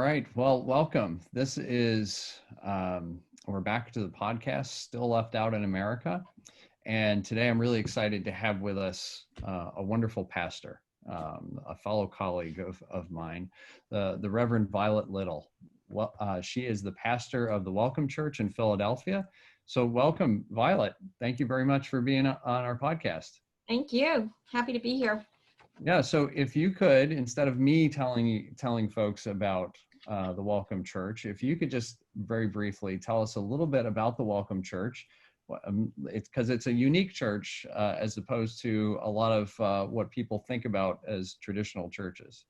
right. Well, welcome. This is, we're back to the podcast, Still Left Out in America. And today I'm really excited to have with us a wonderful pastor, a fellow colleague of mine, the Reverend Violet Little. Well, she is the pastor of the Welcome Church in Philadelphia. So welcome, Violet. Thank you very much for being on our podcast. Thank you. Happy to be here. Yeah, so if you could, instead of me telling folks about the Welcome Church, if you could just very briefly tell us a little bit about the Welcome Church. It's because it's a unique church as opposed to a lot of what people think about as traditional churches.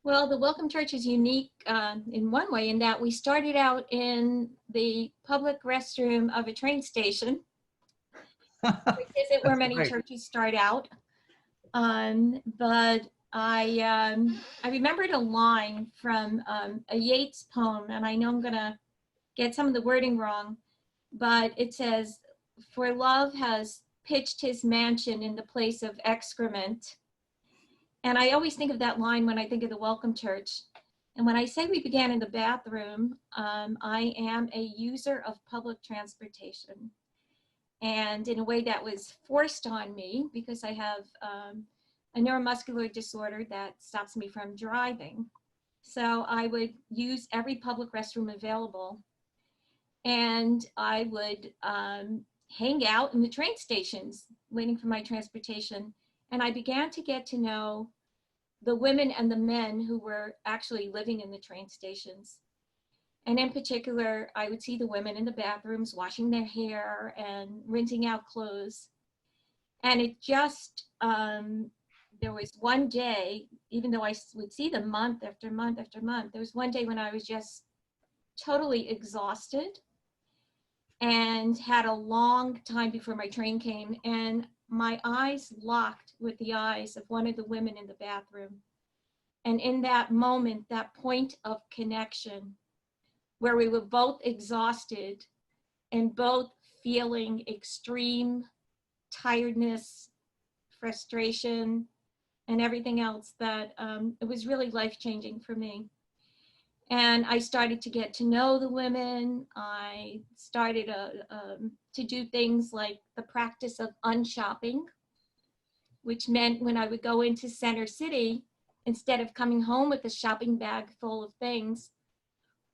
Well, the Welcome Church is unique in one way in that we started out in the public restroom of a train station, which isn't where many churches start out. But I remembered a line from a Yeats poem, and I know I'm going to get some of the wording wrong, but it says, "For love has pitched his mansion in the place of excrement." And I always think of that line when I think of the Welcome Church. And when I say we began in the bathroom, I am a user of public transportation. And in a way that was forced on me because I have a neuromuscular disorder that stops me from driving. So I would use every public restroom available. And I would hang out in the train stations waiting for my transportation. And I began to get to know the women and the men who were actually living in the train stations. And in particular, I would see the women in the bathrooms washing their hair and rinsing out clothes. And it just, there was one day, even though I would see them month after month after month, there was one day when I was just totally exhausted and had a long time before my train came. And my eyes locked with the eyes of one of the women in the bathroom. And in that moment, that point of connection, where we were both exhausted and both feeling extreme tiredness, frustration, and everything else, that it was really life-changing for me. And I started to get to know the women. I started to do things like the practice of unshopping, which meant when I would go into Center City, instead of coming home with a shopping bag full of things,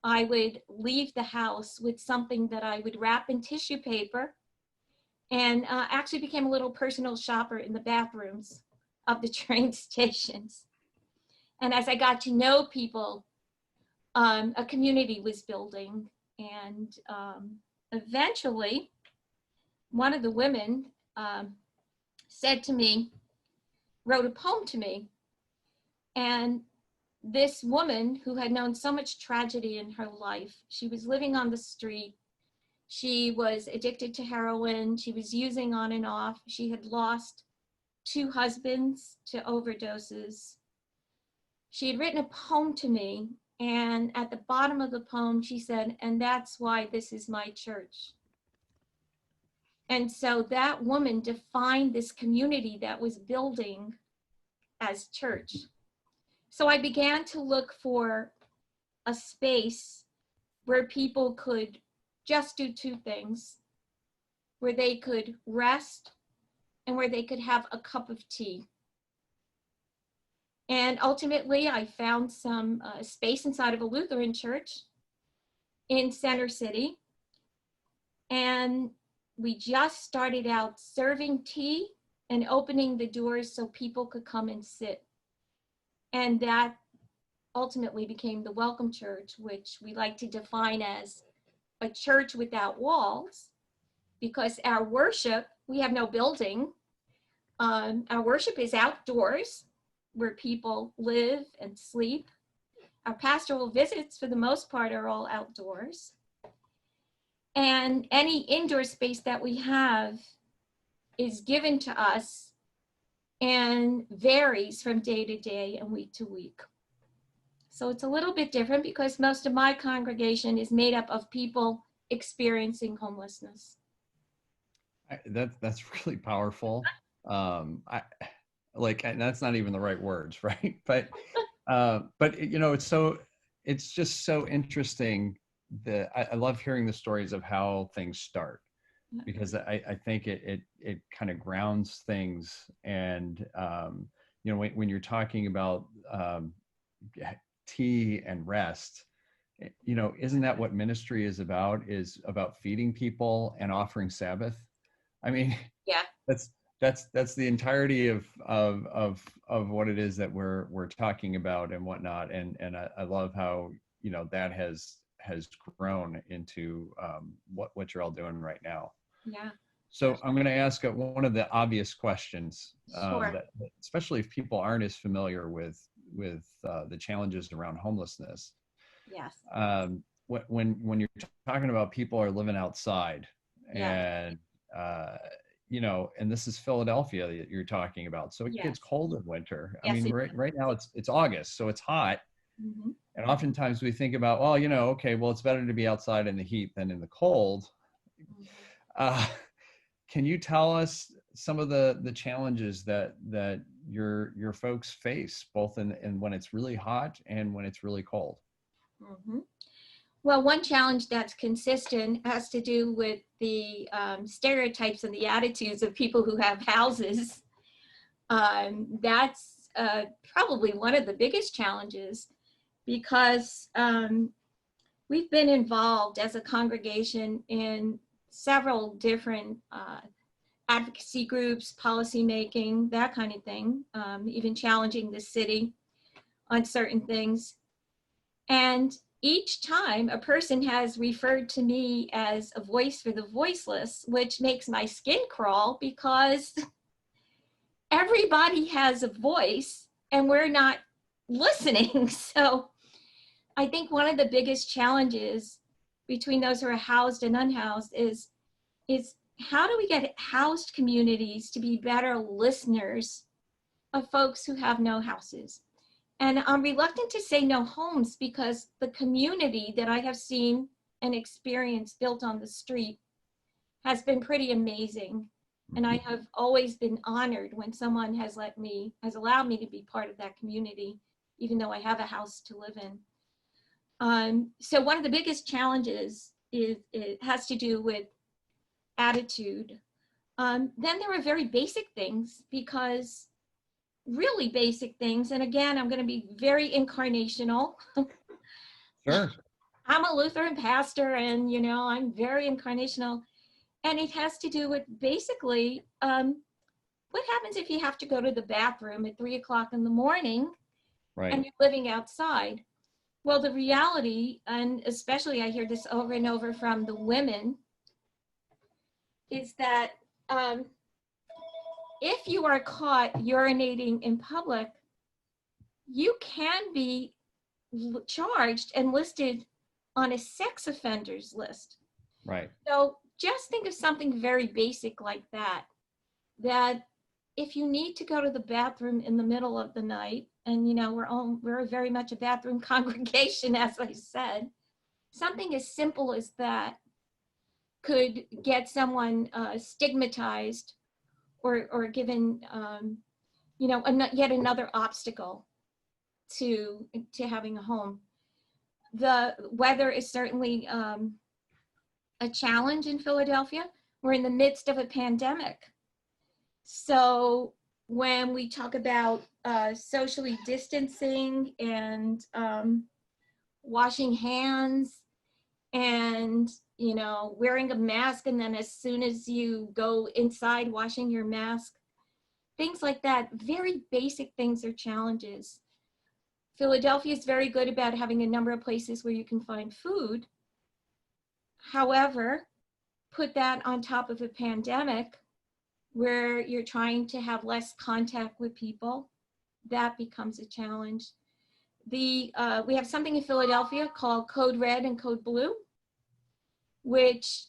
I would leave the house with something that I would wrap in tissue paper, and actually became a little personal shopper in the bathrooms of the train stations. And as I got to know people, a community was building, and eventually one of the women said to me, wrote a poem to me. And this woman who had known so much tragedy in her life, she was living on the street, she was addicted to heroin, she was using on and off, she had lost 2 husbands to overdoses. She had written a poem to me, and at the bottom of the poem, she said, "And that's why this is my church." And so that woman defined this community that was building as church. So I began to look for a space where people could just do 2 things, where they could rest and where they could have a cup of tea. And ultimately, I found some space inside of a Lutheran church in Center City. And we just started out serving tea and opening the doors so people could come and sit. And that ultimately became the Welcome Church, which we like to define as a church without walls, because our worship, we have no building. Our worship is outdoors, where people live and sleep. Our pastoral visits, for the most part, are all outdoors. And any indoor space that we have is given to us and varies from day to day and week to week. So it's a little bit different because most of my congregation is made up of people experiencing homelessness. That's really powerful. And that's not even the right words, right? But But you know, it's just so interesting that I love hearing the stories of how things start, because I think it kind of grounds things. And you know, when you're talking about tea and rest, you know, isn't that what ministry is about feeding people and offering Sabbath? I mean, Yeah. that's that's the entirety of what it is that we're talking about and whatnot. And I love how, you know, that has grown into what you're all doing right now. Yeah. So I'm going to ask one of the obvious questions, Sure. that especially if people aren't as familiar with the challenges around homelessness. Yes. When you're talking about people are living outside, Yeah. and you know, and this is Philadelphia that you're talking about, so it Yes. gets cold in winter. I Yes. mean, right now it's August, so it's hot, Mm-hmm. and oftentimes we think about, well, you know, okay, well, it's better to be outside in the heat than in the cold. Mm-hmm. uh, can you tell us some of the challenges that your folks face, both in when it's really hot and when it's really cold? Mm-hmm. Well, one challenge that's consistent has to do with the stereotypes and the attitudes of people who have houses. That's probably one of the biggest challenges, because we've been involved as a congregation in several different advocacy groups, policy making, that kind of thing, even challenging the city on certain things. And each time a person has referred to me as a voice for the voiceless, which makes my skin crawl, because everybody has a voice and we're not listening. So I think one of the biggest challenges between those who are housed and unhoused is how do we get housed communities to be better listeners of folks who have no houses? And I'm reluctant to say no homes, because the community that I have seen and experienced built on the street has been pretty amazing. And I have always been honored when someone has allowed me to be part of that community, even though I have a house to live in. So one of the biggest challenges it has to do with attitude. Then there are very basic things, because really basic things, and again, I'm going to be very incarnational. Sure. I'm a Lutheran pastor, and you know, I'm very incarnational, and it has to do with basically what happens if you have to go to the bathroom at 3 o'clock in the morning Right. and you're living outside. Well, the reality, and especially I hear this over and over from the women, is that if you are caught urinating in public, you can be charged and listed on a sex offenders list. Right. So just think of something very basic like that, that if you need to go to the bathroom in the middle of the night, and you know, we're very much a bathroom congregation, as I said, something as simple as that could get someone stigmatized, or given you know, yet another obstacle to having a home. The weather is certainly a challenge in Philadelphia. We're in the midst of a pandemic. So when we talk about socially distancing and washing hands and, you know, wearing a mask, and then as soon as you go inside, washing your mask, things like that, very basic things are challenges. Philadelphia is very good about having a number of places where you can find food. However, put that on top of a pandemic where you're trying to have less contact with people, that becomes a challenge. We have something in Philadelphia called Code Red and Code Blue, which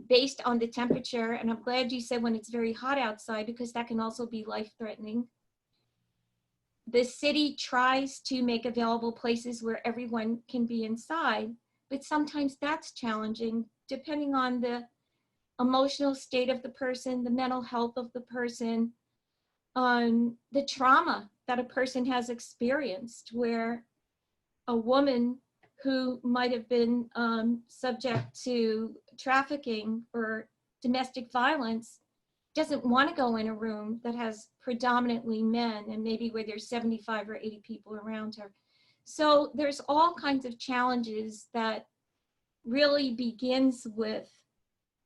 based on the temperature, and I'm glad you said when it's very hot outside, because that can also be life-threatening. The city tries to make available places where everyone can be inside, but sometimes that's challenging depending on the emotional state of the person, the mental health of the person, on the trauma that a person has experienced, where a woman who might have been subject to trafficking or domestic violence doesn't want to go in a room that has predominantly men and maybe where there's 75 or 80 people around her. So there's all kinds of challenges that really begins with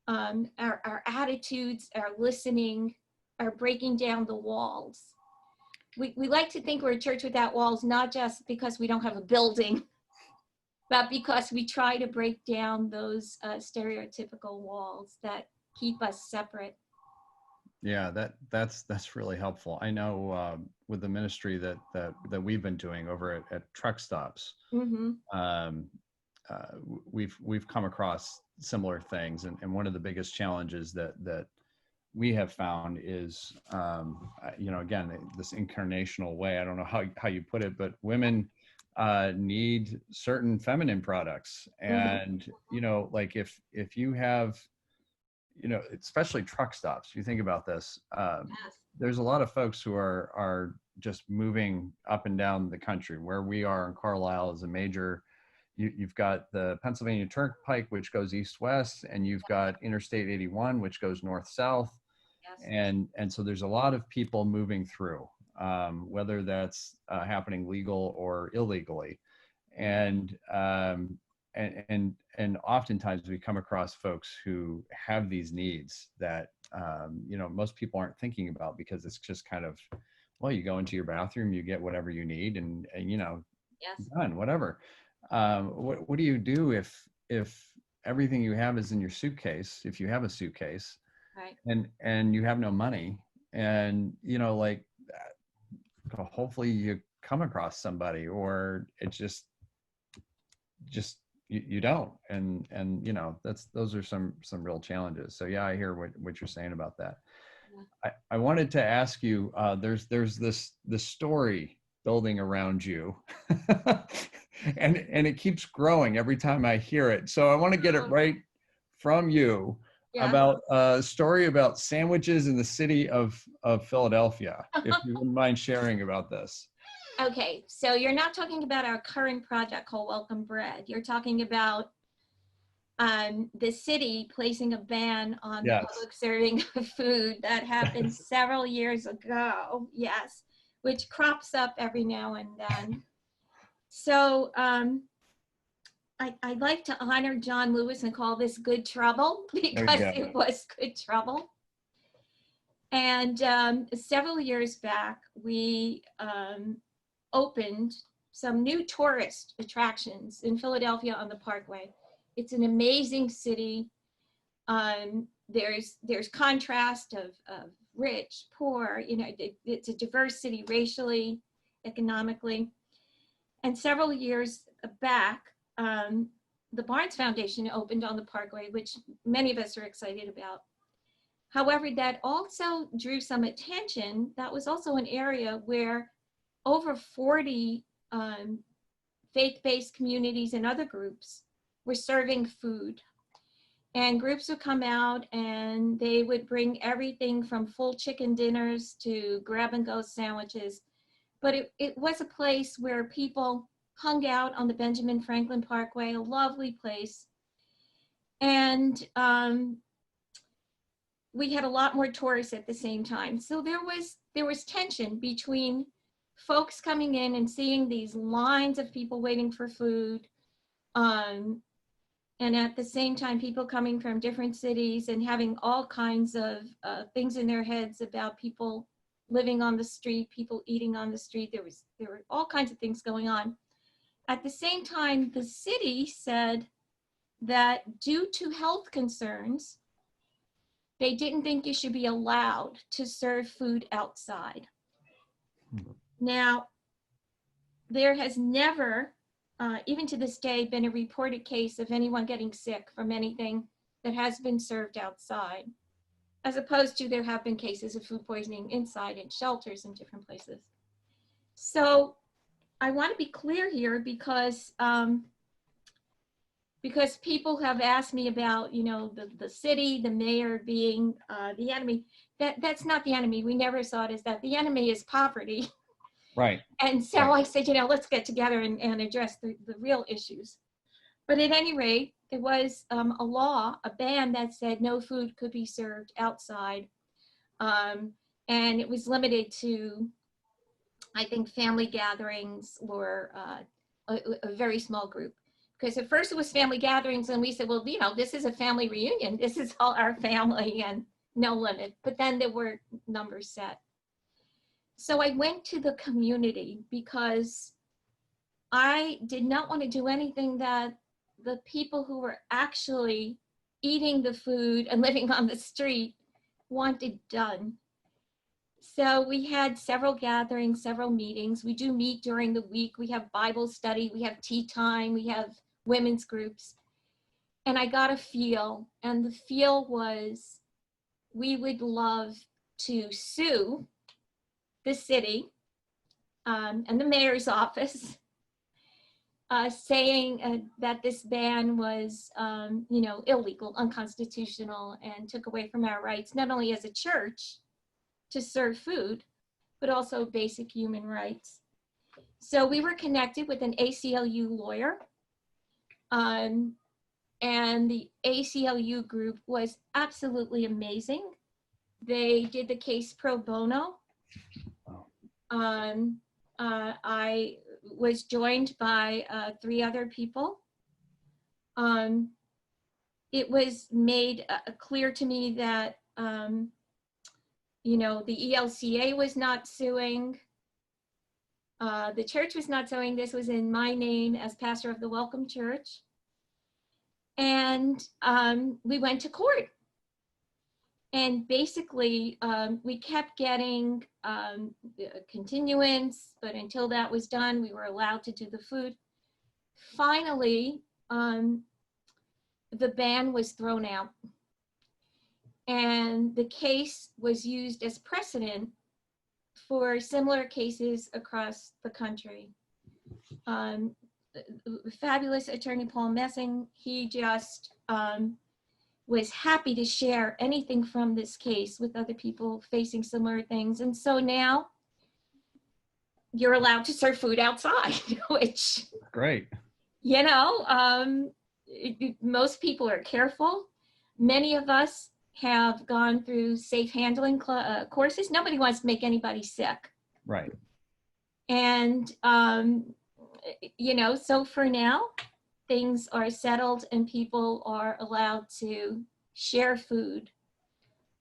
our attitudes, our listening, our breaking down the walls. We like to think we're a church without walls, not just because we don't have a building, but because we try to break down those stereotypical walls that keep us separate. Yeah, that's really helpful. I know with the ministry that we've been doing over at truck stops, Mm-hmm. We've come across similar things, and one of the biggest challenges that we have found is, again, this incarnational way. I don't know how you put it, but women need certain feminine products, and like if you have, especially truck stops. You think about this. Yes. There's a lot of folks who are just moving up and down the country. Where we are in Carlisle is a major. You've got the Pennsylvania Turnpike, which goes east-west, and you've got Interstate 81, which goes north-south. Yes. And so there's a lot of people moving through, whether that's happening legal or illegally. And oftentimes we come across folks who have these needs that most people aren't thinking about, because it's just kind of, well, you go into your bathroom, you get whatever you need, and Yes. done, whatever. What do you do if everything you have is in your suitcase, if you have a suitcase, Right. and you have no money, and hopefully you come across somebody, or it just you don't, and those are some real challenges. So yeah, I hear what you're saying about that. Yeah. I wanted to ask you, there's this story building around you and it keeps growing every time I hear it. So I want to get it right from you. Yeah. About a story about sandwiches in the city of Philadelphia, if you wouldn't mind sharing about this. Okay, so you're not talking about our current project called Welcome Bread. You're talking about the city placing a ban on the public serving of food that happened several years ago, yes, which crops up every now and then. So I'd like to honor John Lewis and call this good trouble, because it was good trouble. And several years back, we opened some new tourist attractions in Philadelphia on the Parkway. It's an amazing city. There's contrast of rich, poor, it's a diverse city racially, economically. And several years back, the Barnes Foundation opened on the Parkway, which many of us are excited about. However, that also drew some attention. That was also an area where over 40 faith-based communities and other groups were serving food. And groups would come out and they would bring everything from full chicken dinners to grab-and-go sandwiches. But it was a place where people hung out on the Benjamin Franklin Parkway, a lovely place. And we had a lot more tourists at the same time. So there was tension between folks coming in and seeing these lines of people waiting for food, and at the same time people coming from different cities and having all kinds of things in their heads about people living on the street, people eating on the street. There were all kinds of things going on. At the same time, the city said that due to health concerns, they didn't think you should be allowed to serve food outside. Now, there has never, even to this day, been a reported case of anyone getting sick from anything that has been served outside, as opposed to there have been cases of food poisoning inside in shelters in different places. So I want to be clear here, because because people have asked me about, the city, the mayor being the enemy. That's not the enemy. We never saw it as that. The enemy is poverty. Right. And so Right. I said, let's get together and address the real issues. But at any rate, there was a ban that said no food could be served outside. And it was limited to, I think, family gatherings or a very small group. Because at first it was family gatherings, and we said, well, this is a family reunion. This is all our family and no limit. But then there were numbers set. So I went to the community because I did not want to do anything that the people who were actually eating the food and living on the street wanted done. So we had several gatherings, several meetings. We do meet during the week. We have Bible study, we have tea time, we have women's groups. And I got a feel, and the feel was we would love to sue the city and the mayor's office, saying that this ban was, illegal, unconstitutional, and took away from our rights, not only as a church to serve food, but also basic human rights. So we were connected with an ACLU lawyer, and the ACLU group was absolutely amazing. They did the case pro bono. I was joined by 3 other people. It was made clear to me that, the ELCA was not suing. The church was not suing. This was in my name as pastor of the Welcome Church. And we went to court. And basically, we kept getting continuance, but until that was done, we were allowed to do the food. Finally, the ban was thrown out. And the case was used as precedent for similar cases across the country. Fabulous attorney Paul Messing, he just was happy to share anything from this case with other people facing similar things. And so now you're allowed to serve food outside, which, Great. Most people are careful. Many of us have gone through safe handling courses. Nobody wants to make anybody sick. Right. And, so for now, things are settled and people are allowed to share food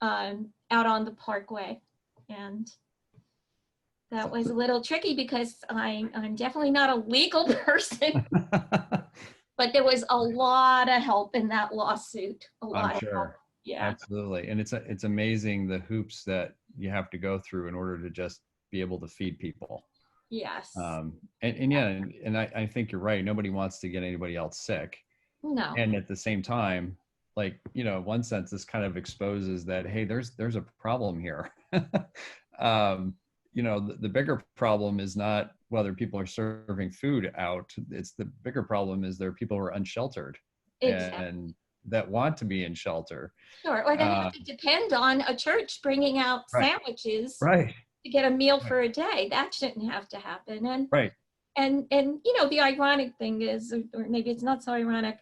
out on the parkway. And that was a little tricky because I'm definitely not a legal person, but there was a lot of help in that lawsuit. I'm sure. Yeah. Absolutely. And it's amazing the hoops that you have to go through in order to just be able to feed people. Yes. I think you're right. Nobody wants to get anybody else sick. No. And at the same time, in one sense, this kind of exposes that, hey, there's a problem here. The bigger problem is not whether people are serving food out. It's the bigger problem is there are people who are unsheltered. Exactly. And that want to be in shelter. Sure, or they have to depend on a church bringing out sandwiches to get a meal for a day. That shouldn't have to happen. And and the ironic thing is, or maybe it's not so ironic,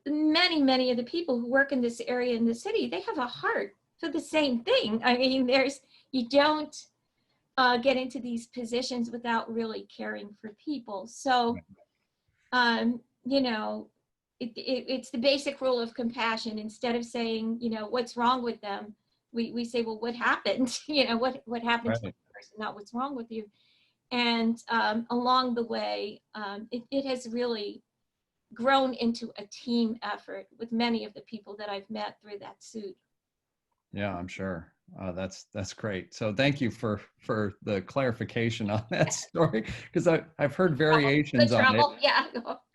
many of the people who work in this area in the city, they have a heart for the same thing. I mean, you don't get into these positions without really caring for people. So, it's the basic rule of compassion. Instead of saying, what's wrong with them, we say, well, what happened? What happened to the person, not what's wrong with you. And along the way, it has really grown into a team effort with many of the people that I've met through that suit. Yeah, I'm sure. That's great. So thank you for the clarification on that story, because I've heard variations on it. Yeah.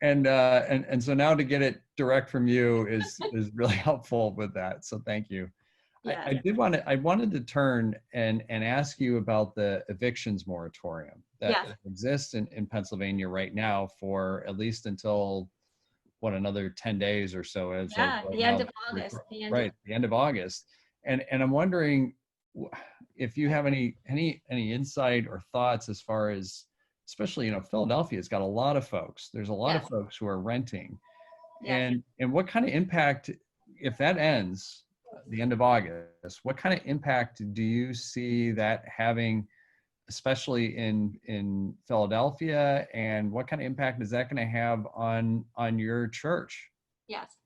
And so now to get it direct from you is really helpful with that. So thank you. Yes. I wanted to turn and ask you about the evictions moratorium that Yes. exists in Pennsylvania right now for at least until another 10 days or so as of Yeah. right The end now. of August. The end of Right, the end of August. And I'm wondering if you have any insight or thoughts as far as, especially, Philadelphia's got a lot of folks. There's a lot of Yes. folks who are renting. Yes. And what kind of impact, if that ends the end of August, what kind of impact do you see that having, especially in Philadelphia, and what kind of impact is that going to have on your church? Yes.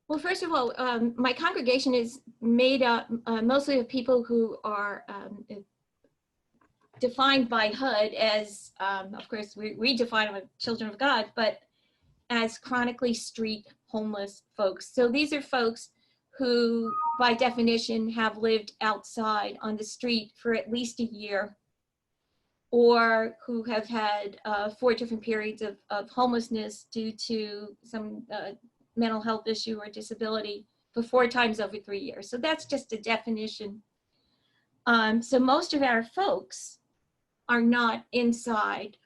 Well, first of all, my congregation is made up mostly of people who are defined by HUD as, of course, we define them as children of God, but as chronically street homeless folks. So these are folks who, by definition, have lived outside on the street for at least a year, or who have had 4 different periods of homelessness due to some mental health issue or disability for 4 times over 3 years. So that's just a definition. So most of our folks are not inside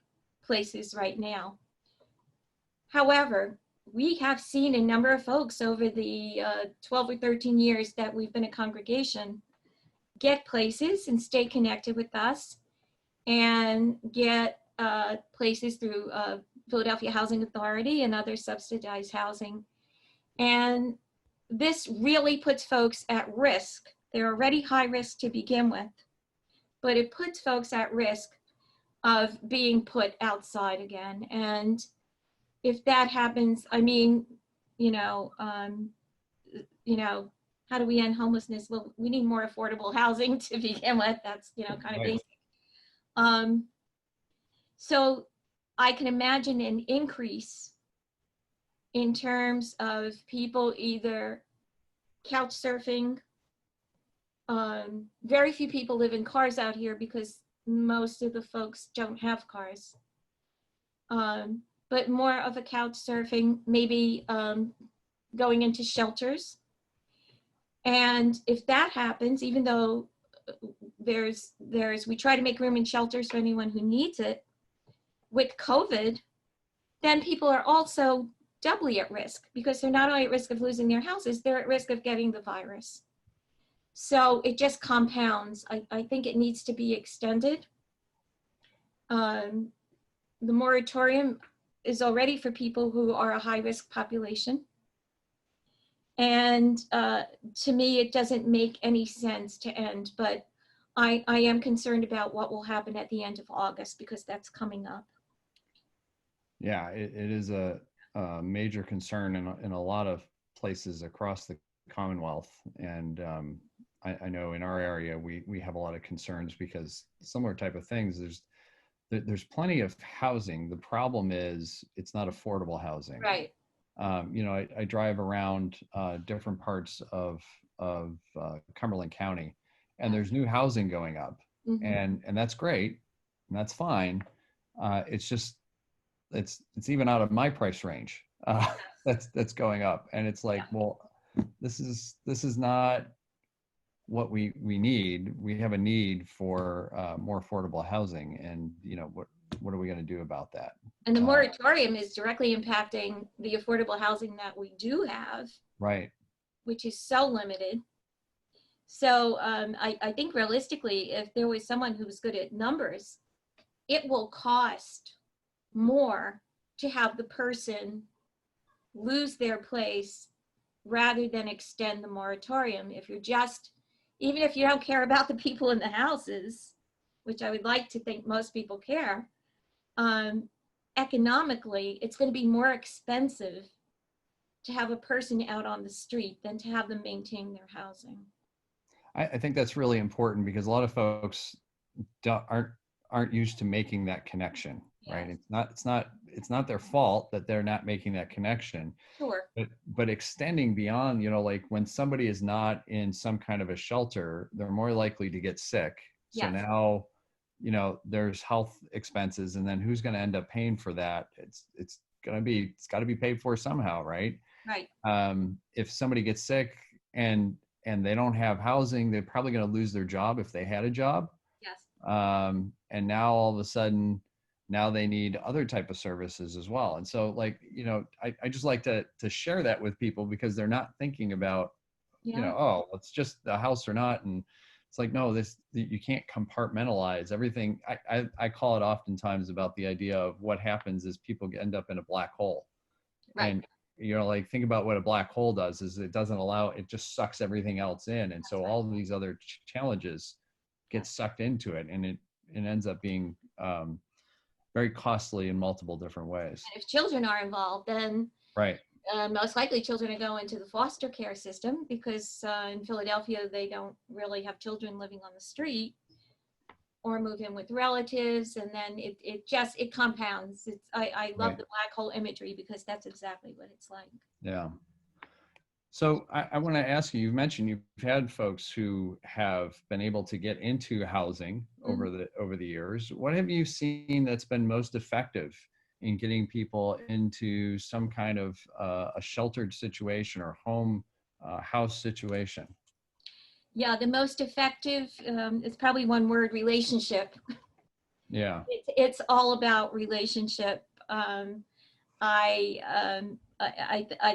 places right now. However, we have seen a number of folks over the 12 or 13 years that we've been a congregation get places and stay connected with us and get places through Philadelphia Housing Authority and other subsidized housing. And this really puts folks at risk. They're already high risk to begin with, but it puts folks at risk of being put outside again. And if that happens, I mean, how do we end homelessness? Well, we need more affordable housing to begin with. That's, kind of Right. basic. So I can imagine an increase in terms of people either couch surfing. Very few people live in cars out here because most of the folks don't have cars. But more of a couch surfing, maybe going into shelters. And if that happens, even though we try to make room in shelters for anyone who needs it, with COVID, then people are also doubly at risk because they're not only at risk of losing their houses, they're at risk of getting the virus. So it just compounds. I think it needs to be extended. The moratorium is already for people who are a high risk population. And to me, it doesn't make any sense to end, but I am concerned about what will happen at the end of August because that's coming up. Yeah, it is a major concern in a lot of places across the Commonwealth. And I know in our area, we have a lot of concerns because similar type of things, there's plenty of housing. The problem is it's not affordable housing. Right. I drive around different parts of Cumberland County, and there's new housing going up, and that's great, and that's fine. It's just it's even out of my price range. That's going up, and it's like, well, this is not what we need. We have a need for more affordable housing, and what are we going to do about that? And the moratorium is directly impacting the affordable housing that we do have, right? Which is so limited. So I think realistically, if there was someone who was good at numbers, it will cost more to have the person lose their place rather than extend the moratorium. Even if you don't care about the people in the houses, which I would like to think most people care, economically, it's going to be more expensive to have a person out on the street than to have them maintain their housing. I think that's really important because a lot of folks aren't used to making that connection, right? It's not their fault that they're not making that connection. Sure. But extending beyond, like when somebody is not in some kind of a shelter, they're more likely to get sick. So now, there's health expenses, and then who's going to end up paying for that? It's got to be paid for somehow, right? Right. If somebody gets sick and and they don't have housing. They're probably going to lose their job if they had a job. Yes. And now all of a sudden, now they need other type of services as well. And so, like, I just like to share that with people, because they're not thinking about, Yeah. oh, it's just the house or not. And it's like, no, you can't compartmentalize everything. I call it oftentimes about the idea of what happens is people end up in a black hole. Right. And like, think about what a black hole does is it doesn't allow, it just sucks everything else in. And so all of these other challenges get sucked into it, and it ends up being very costly in multiple different ways. And if children are involved, then Right. Most likely children are going into the foster care system, because in Philadelphia, they don't really have children living on the street, or move in with relatives. And then it compounds. I love Right. the black hole imagery, because that's exactly what it's like. Yeah. So I want to ask you, you've mentioned you've had folks who have been able to get into housing over the years. What have you seen that's been most effective in getting people into some kind of a sheltered situation or house situation? Yeah, the most effective, it's probably one word: relationship. Yeah. It's all about relationship. I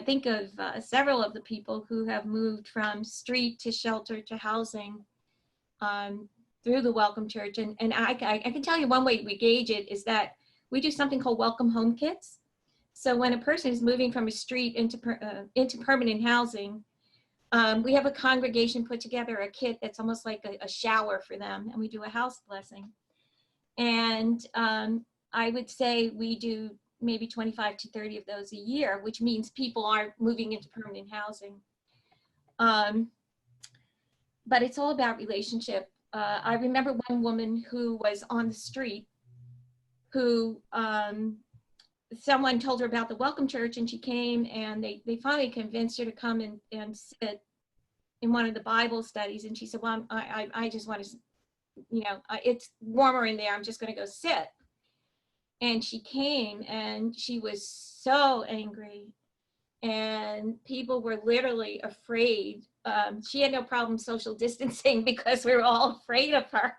think of several of the people who have moved from street to shelter to housing through the Welcome Church. And I can tell you one way we gauge it is that we do something called Welcome Home Kits. So when a person is moving from a street into permanent housing, we have a congregation put together a kit that's almost like a shower for them, and we do a house blessing. And I would say we do maybe 25 to 30 of those a year, which means people are moving into permanent housing. But it's all about relationship. I remember one woman who was on the street, who someone told her about the Welcome Church, and she came, and they finally convinced her to come and sit in one of the Bible studies. And she said, well, I just want to, it's warmer in there, I'm just going to go sit. And she came, and she was so angry, and people were literally afraid. She had no problem social distancing, because we were all afraid of her.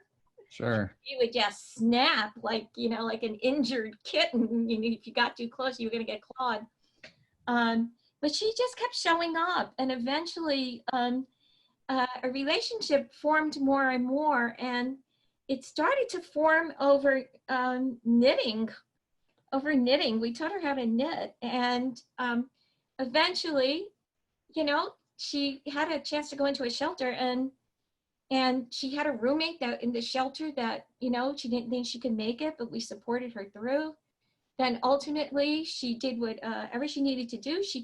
Sure. She would just snap like an injured kitten. If you got too close, you were going to get clawed. But she just kept showing up, and eventually a relationship formed more and more, and it started to form over knitting. We taught her how to knit, and eventually, she had a chance to go into a shelter, and she had a roommate that in the shelter that, she didn't think she could make it, but we supported her through. Then ultimately, she did whatever she needed to do. She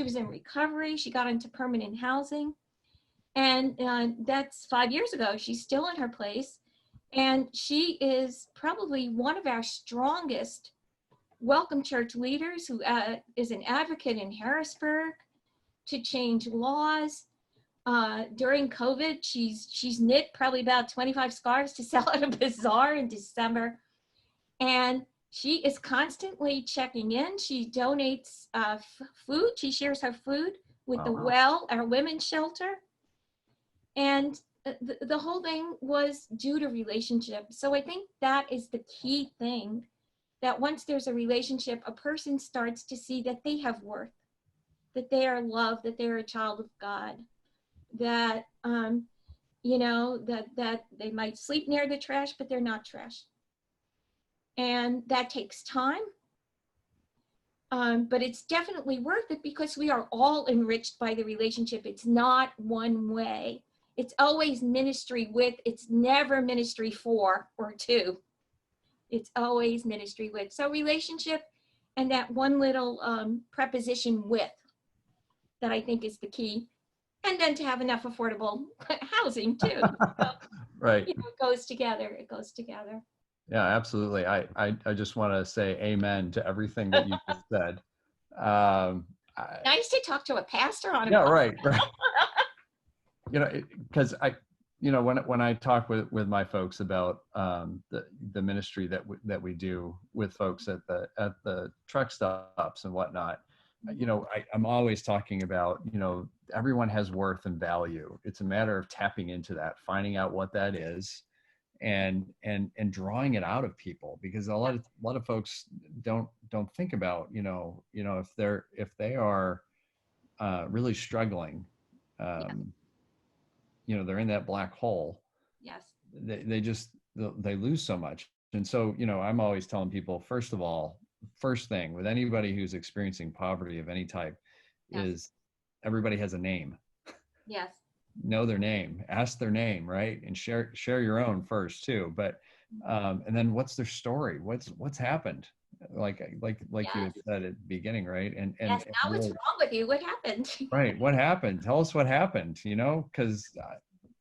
was in recovery. She got into permanent housing. And that's 5 years ago. She's still in her place. And she is probably one of our strongest Welcome Church leaders, who is an advocate in Harrisburg to change laws. During COVID, she's knit probably about 25 scarves to sell at a bazaar in December. And she is constantly checking in. She donates food. She shares her food with our women's shelter. And the whole thing was due to relationship. So I think that is the key thing, that once there's a relationship, a person starts to see that they have worth, that they are loved, that they're a child of God, that, that they might sleep near the trash, but they're not trash. And that takes time. But it's definitely worth it, because we are all enriched by the relationship. It's not one way. It's always ministry with, it's never ministry for or to. It's always ministry with. So relationship, and that one little preposition with, that I think is the key. And then to have enough affordable housing too. So, right. It goes together. It goes together. Yeah, absolutely. I just want to say amen to everything that you just said. Nice to talk to a pastor on. Yeah, right. Because when I talk with my folks about the ministry that we do with folks at the truck stops and whatnot, I'm always talking about, everyone has worth and value. It's a matter of tapping into that, finding out what that is, and drawing it out of people, because a lot of folks don't think about, if they are really struggling, Yeah. um, they're in that black hole. Yes. They lose so much. And so, I'm always telling people, first of all, first thing with anybody who's experiencing poverty of any type Yes. is everybody has a name. Yes. Know their name, ask their name, right? And share your own first too. But and then what's their story? What's happened? Like you Yes. had said at the beginning, right? Yes. And Now what's really, wrong with you? What happened? right, what happened? Tell us what happened, because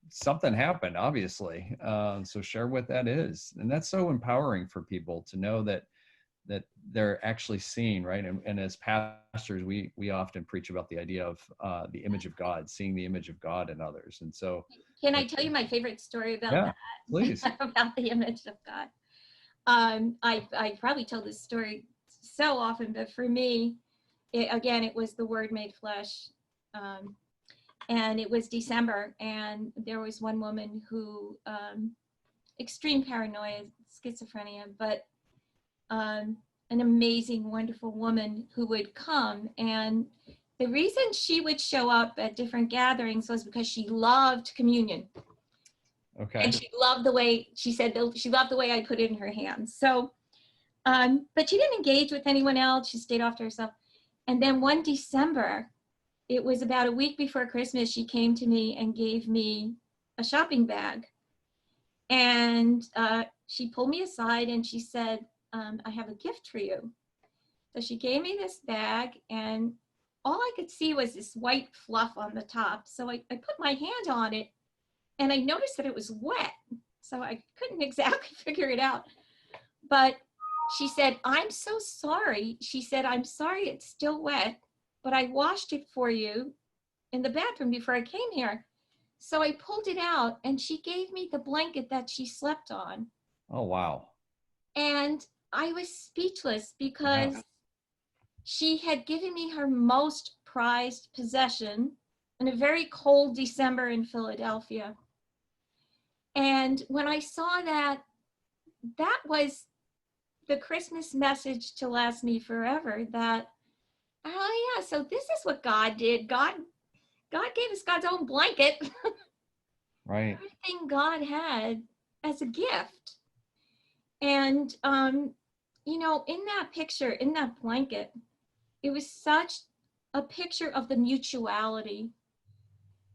something happened, obviously. So share what that is. And that's so empowering for people to know that they're actually seen, right? And as pastors, we often preach about the idea of the image of God, seeing the image of God in others. And so, Can I tell you my favorite story about yeah, that? please. About the image of God. I probably tell this story so often, but for me, it was the Word made flesh. Um, and it was December, and there was one woman who, extreme paranoia, schizophrenia, but an amazing, wonderful woman who would come. And the reason she would show up at different gatherings was because she loved communion. Okay. And she loved the way, she said, she loved the way I put it in her hands. So, but she didn't engage with anyone else. She stayed off to herself. And then one December, it was about a week before Christmas, she came to me and gave me a shopping bag. And she pulled me aside and she said, I have a gift for you. So she gave me this bag, and all I could see was this white fluff on the top. So I put my hand on it, and I noticed that it was wet. So I couldn't exactly figure it out. But she said, I'm so sorry. She said, I'm sorry it's still wet, but I washed it for you in the bathroom before I came here. So I pulled it out, and she gave me the blanket that she slept on. Oh, wow. And I was speechless Yeah. because she had given me her most prized possession in a very cold December in Philadelphia. And when I saw that, that was the Christmas message to last me forever, that, oh yeah, so this is what God did. God gave us God's own blanket. Right. Everything God had as a gift. And in that picture, in that blanket, it was such a picture of the mutuality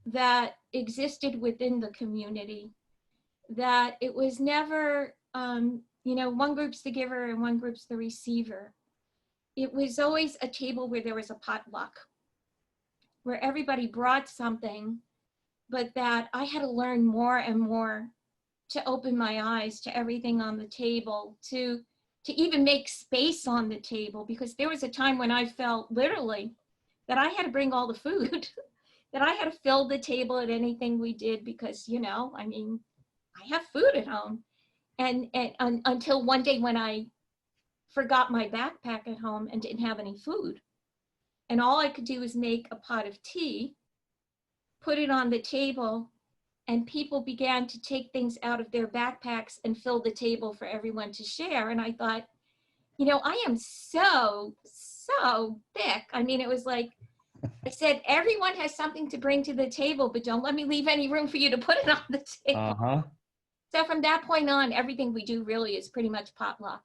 that existed within the community, that it was never, one group's the giver and one group's the receiver. It was always a table where there was a potluck, where everybody brought something, but that I had to learn more and more to open my eyes to everything on the table, to even make space on the table, because there was a time when I felt literally that I had to bring all the food, that I had to fill the table at anything we did, because, I have food at home. And until one day when I forgot my backpack at home and didn't have any food. And all I could do was make a pot of tea, put it on the table, and people began to take things out of their backpacks and fill the table for everyone to share. And I thought, I am so thick. It was like, I said, everyone has something to bring to the table, but don't let me leave any room for you to put it on the table. Uh-huh. So from that point on, everything we do really is pretty much potluck.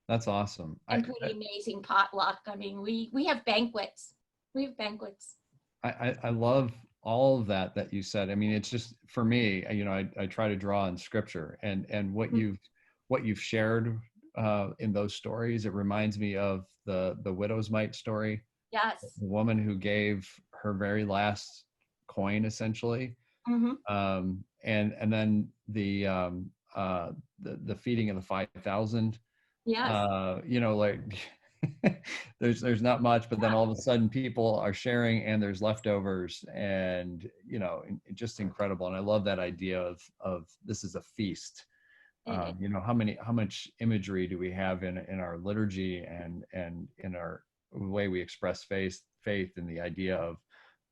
That's awesome. And pretty amazing potluck. We have banquets. We have banquets. I love all of that you said. It's just, for me, I try to draw on scripture, and what you've shared in those stories. It reminds me of the widow's mite story. Yes. The woman who gave her very last coin, essentially. Mm-hmm. And then the feeding of the 5,000. Yes. Like there's not much, but then all of a sudden people are sharing and there's leftovers, and just incredible. And I love that idea of this is a feast. How much imagery do we have in our liturgy and in our way we express faith and the idea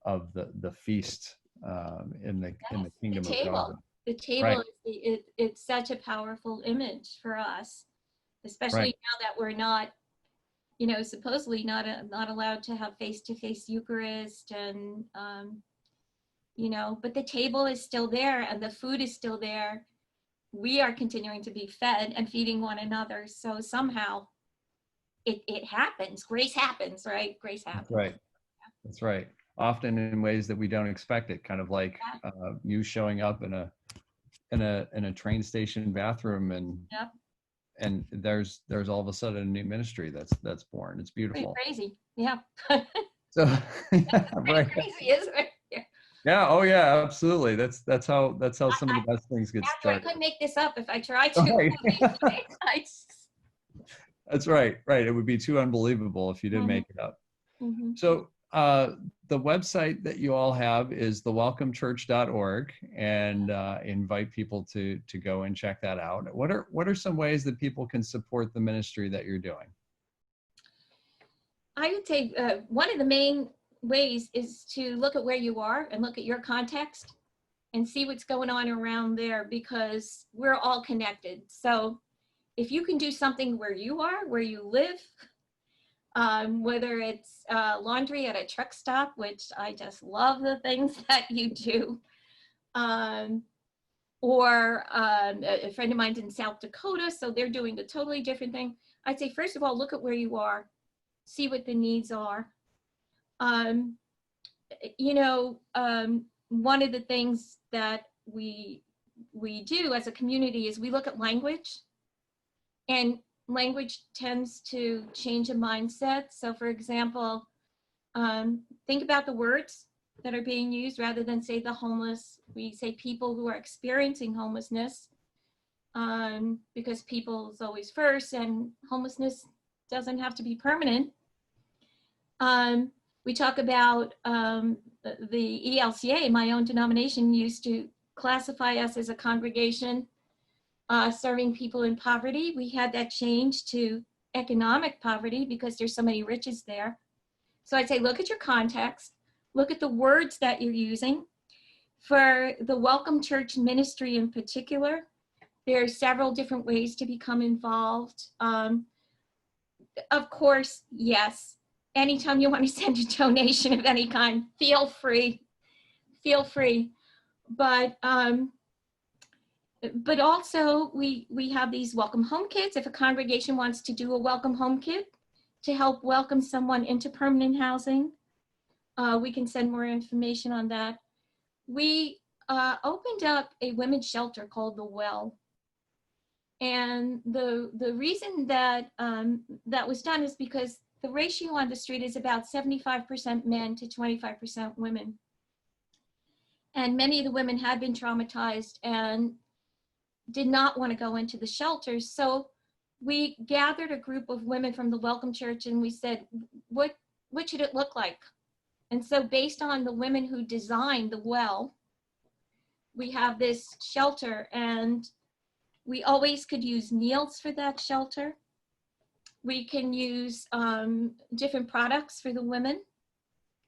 of the feast in the The kingdom of God. table. The Right, table it's such a powerful image for us, especially right, now that we're not, supposedly not allowed to have face-to-face Eucharist, and but the table is still there and the food is still there. We are continuing to be fed and feeding one another. So somehow it happens. Grace happens, right? Grace that's happens. right, that's right. Often in ways that we don't expect it, kind of like you showing up in a train station bathroom, Yep. and there's all of a sudden a new ministry that's born. It's Pretty beautiful. crazy. Yeah. So Pretty right. crazy, isn't it? Yeah. Yeah, oh yeah, absolutely. That's how some of I, the best things get Pastor, I started. couldn't make this up if I tried to. Right. I That's right. Right. It would be too unbelievable if you didn't Mhm, make it up. mhm. So the website that you all have is thewelcomechurch.org, and invite people to go and check that out. What are some ways that people can support the ministry that you're doing? I would say one of the main ways is to look at where you are and look at your context and see what's going on around there, because we're all connected. So if you can do something where you are, where you live, whether it's laundry at a truck stop, which I just love the things that you do, or a friend of mine's in South Dakota, so they're doing a totally different thing. I'd say, first of all, look at where you are, see what the needs are. Um, one of the things that we do as a community is we look at language, and language tends to change a mindset. So for example, think about the words that are being used. Rather than say the homeless, we say people who are experiencing homelessness, because people is always first, and homelessness doesn't have to be permanent. We talk about the ELCA, my own denomination, used to classify us as a congregation serving people in poverty. We had that changed to economic poverty because there's so many riches there. So I'd say look at your context, look at the words that you're using. For the Welcome Church ministry in particular, there are several different ways to become involved. Of course, yes, anytime you want to send a donation of any kind, feel free. But also we have these welcome home kits. If a congregation wants to do a welcome home kit to help welcome someone into permanent housing, we can send more information on that. We opened up a women's shelter called The Well. And the reason that that was done is because the ratio on the street is about 75% men to 25% women. And many of the women had been traumatized and did not want to go into the shelters. So we gathered a group of women from the Welcome Church, and we said, what should it look like? And so based on the women who designed The Well, we have this shelter, and we always could use meals for that shelter. We can use different products for the women,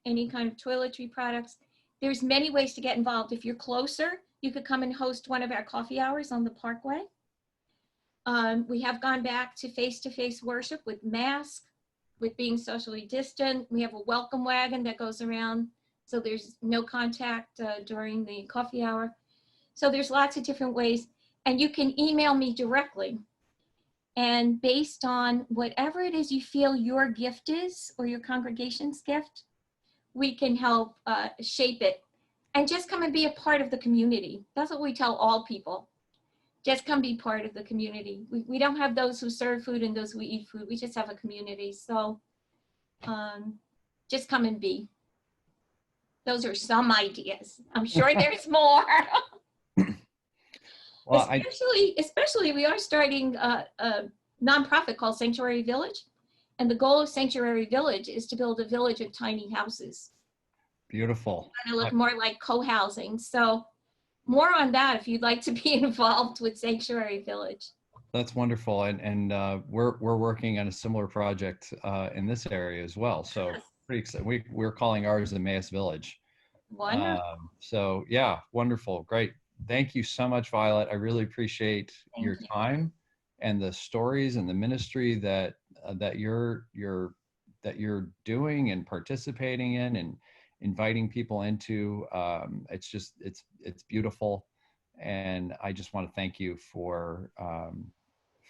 any kind of toiletry products. There's many ways to get involved. If you're closer, you could come and host one of our coffee hours on the Parkway. We have gone back to face-to-face worship with masks, with being socially distant. We have a welcome wagon that goes around, so there's no contact during the coffee hour. So there's lots of different ways, and you can email me directly. And based on whatever it is you feel your gift is, or your congregation's gift, we can help shape it. And just come and be a part of the community. That's what we tell all people. Just come be part of the community. We don't have those who serve food and those who eat food. We just have a community. So just come and be. Those are some ideas. I'm sure there's more. Well, Especially we are starting a nonprofit called Sanctuary Village. And the goal of Sanctuary Village is to build a village of tiny houses. beautiful. Kind of look more like co-housing. So more on that if you'd like to be involved with Sanctuary Village. That's wonderful, and we're working on a similar project in this area as well. So Yes. pretty excited. We're calling ours the Emmaus Village. Wonderful. So yeah, wonderful, great. Thank you so much, Violet. I really appreciate Thank your you. time and the stories and the ministry that you're doing and participating in and inviting people into. It's just it's beautiful, and I just want to thank you for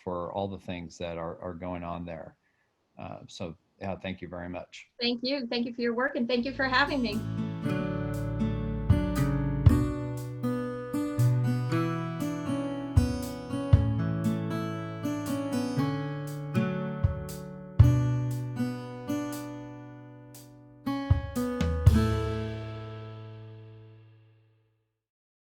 all the things that are going on there. So yeah, thank you very much. Thank you. Thank you for your work and thank you for having me.